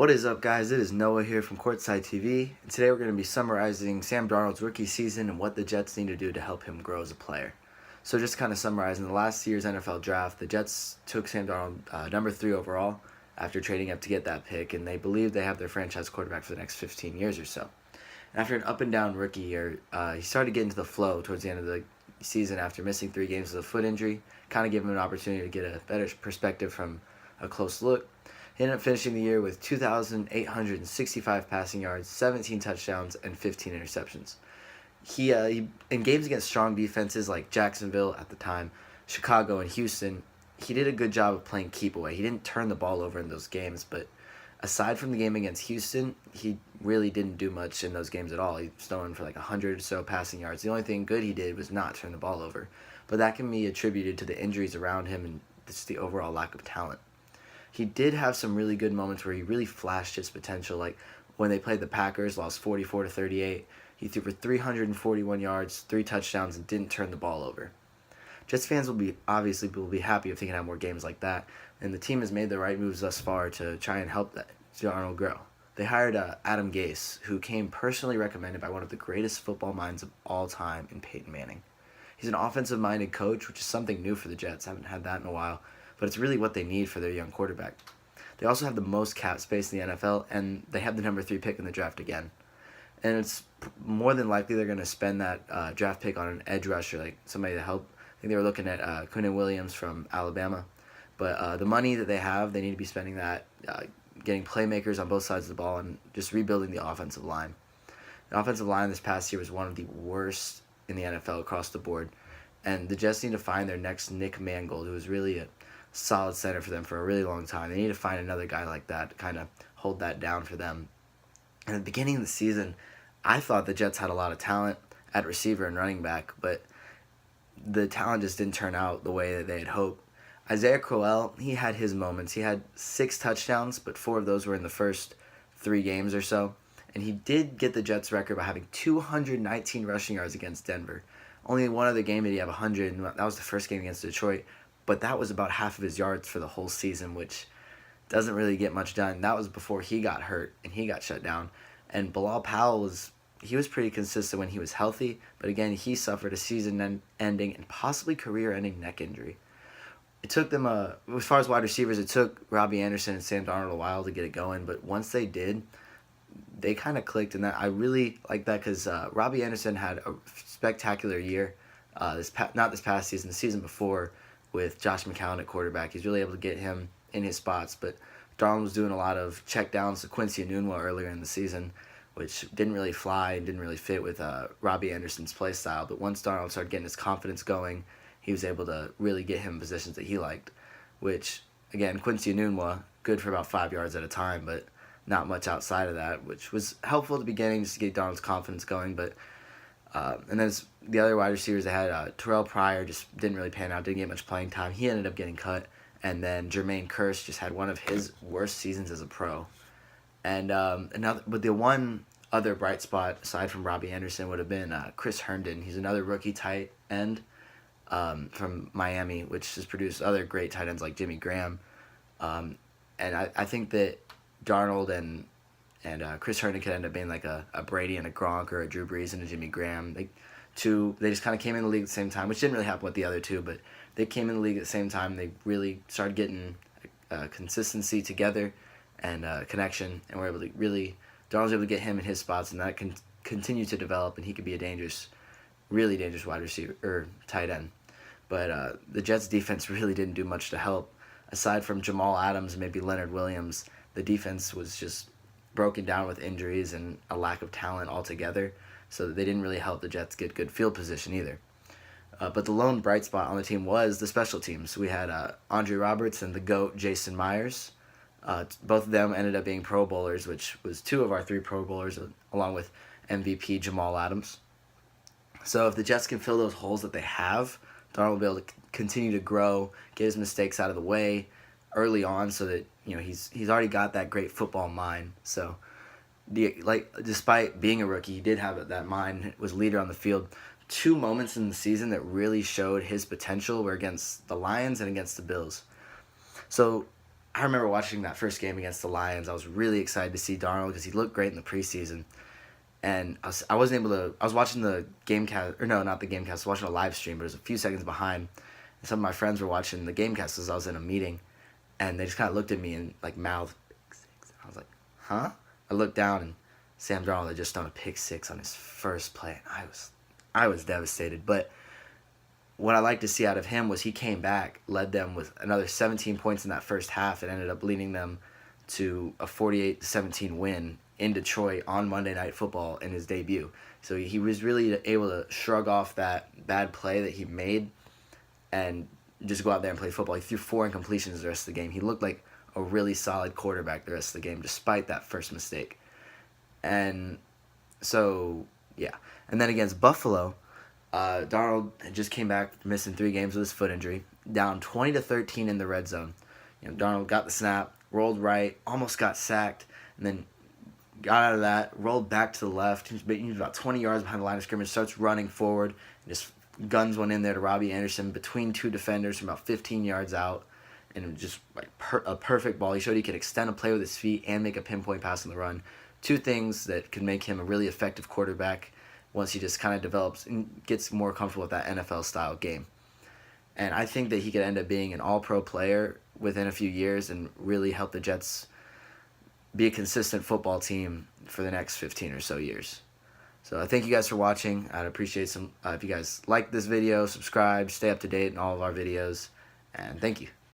What is up, guys? It is Noah here from Courtside TV, and today we're going to be summarizing Sam Darnold's rookie season and what the Jets need to do to help him grow as a player. So just kind of summarizing, the last year's NFL draft, the Jets took Sam Darnold number 3 overall after trading up to get that pick, and they believe they have their franchise quarterback for the next 15 years or so. And after an up-and-down rookie year, he started getting to the flow towards the end of the season after missing 3 games with a foot injury, kind of gave him an opportunity to get a better perspective from a close look. He ended up finishing the year with 2,865 passing yards, 17 touchdowns, and 15 interceptions. He in games against strong defenses like Jacksonville at the time, Chicago, and Houston, he did a good job of playing keep away. He didn't turn the ball over in those games, but aside from the game against Houston, he really didn't do much in those games at all. He was throwing for like 100 or so passing yards. The only thing good he did was not turn the ball over. But that can be attributed to the injuries around him and just the overall lack of talent. He did have some really good moments where he really flashed his potential, like when they played the Packers, lost 44-38. He threw for 341 yards, 3 touchdowns, and didn't turn the ball over. Jets fans will be happy if they can have more games like that, and the team has made the right moves thus far to try and help that Darnold grow. They hired Adam Gase, who came personally recommended by one of the greatest football minds of all time in Peyton Manning. He's an offensive-minded coach, which is something new for the Jets. Haven't had that in a while, but it's really what they need for their young quarterback. They also have the most cap space in the NFL, and they have the number 3 pick in the draft again. And it's more than likely they're going to spend that draft pick on an edge rusher, like somebody to help. I think they were looking at Quinnen Williams from Alabama. But the money that they have, they need to be spending that getting playmakers on both sides of the ball and just rebuilding the offensive line. The offensive line this past year was one of the worst in the NFL across the board. And the Jets need to find their next Nick Mangold, who was really a solid center for them for a really long time. They need to find another guy like that to kind of hold that down for them. And at the beginning of the season, I thought the Jets had a lot of talent at receiver and running back, but the talent just didn't turn out the way that they had hoped. Isaiah Crowell, he had his moments. He had 6 touchdowns, but 4 of those were in the first 3 games or so. And he did get the Jets record by having 219 rushing yards against Denver. Only one other game did he have 100, and that was the first game against Detroit. But that was about half of his yards for the whole season, which doesn't really get much done. That was before he got hurt and he got shut down. And Bilal Powell was pretty consistent when he was healthy, but again, he suffered a season-ending and possibly career-ending neck injury. It took them, as far as wide receivers, it took Robbie Anderson and Sam Darnold a while to get it going, but once they did, they kind of clicked, and that I really like that because Robbie Anderson had a spectacular year, not this past season, the season before, with Josh McCown at quarterback. He's really able to get him in his spots, but Darnold was doing a lot of check downs to Quincy Enunwa earlier in the season, which didn't really fly and didn't really fit with Robbie Anderson's play style. But once Darnold started getting his confidence going, he was able to really get him in positions that he liked, which, again, Quincy Enunwa, good for about 5 yards at a time, but not much outside of that, which was helpful at the beginning just to get Darnold's confidence going. But and then the other wide receivers, they had Terrell Pryor, just didn't really pan out, didn't get much playing time. He ended up getting cut. And then Jermaine Kearse just had one of his worst seasons as a pro. And but the one other bright spot, aside from Robbie Anderson, would have been Chris Herndon. He's another rookie tight end from Miami, which has produced other great tight ends like Jimmy Graham. And I think that Darnold and Chris Herndon could end up being like a Brady and a Gronk or a Drew Brees and a Jimmy Graham. They just kind of came in the league at the same time, which didn't really happen with the other two, but they came in the league at the same time. They really started getting consistency together and connection, and were able to Darnold was able to get him in his spots, and that can continue to develop, and he could be a really dangerous wide receiver or tight end. But the Jets' defense really didn't do much to help. Aside from Jamal Adams and maybe Leonard Williams, the defense was just broken down with injuries and a lack of talent altogether, so they didn't really help the Jets get good field position either. But the lone bright spot on the team was the special teams. We had Andre Roberts and the GOAT, Jason Myers. Both of them ended up being Pro Bowlers, which was 2 of our 3 Pro Bowlers, along with MVP Jamal Adams. So if the Jets can fill those holes that they have, Darnold will be able to continue to grow, get his mistakes out of the way early on, so that he's already got that great football mind. So despite being a rookie, he did have that mind, was leader on the field. 2 moments in the season that really showed his potential were against the Lions and against the Bills. So I remember watching that first game against the Lions. I was really excited to see Darnold because he looked great in the preseason. And I wasn't able to. I was watching the GameCast, or no, not the GameCast. I was watching a live stream, but it was a few seconds behind. And some of my friends were watching the GameCast as I was in a meeting, and they just kind of looked at me and like mouthed pick six. I was like, huh? I looked down and Sam Darnold had just done a pick six on his first play. And I was devastated. But what I like to see out of him was he came back, led them with another 17 points in that first half, and ended up leading them to a 48-17 win in Detroit on Monday Night Football in his debut. So he was really able to shrug off that bad play that he made and just go out there and play football. He threw 4 incompletions the rest of the game. He looked like a really solid quarterback the rest of the game, despite that first mistake. And so, yeah. And then against Buffalo, Darnold just came back missing 3 games with his foot injury, down 20-13 in the red zone. Darnold got the snap, rolled right, almost got sacked, and then got out of that, rolled back to the left. He was about 20 yards behind the line of scrimmage, starts running forward, and just guns one in there to Robbie Anderson between 2 defenders from about 15 yards out, and just like a perfect ball. He showed he could extend a play with his feet and make a pinpoint pass on the run. 2 things that could make him a really effective quarterback once he just kind of develops and gets more comfortable with that NFL-style game. And I think that he could end up being an all-pro player within a few years and really help the Jets be a consistent football team for the next 15 or so years. So I thank you guys for watching. I'd appreciate if you guys like this video, subscribe, stay up to date in all of our videos, and thank you.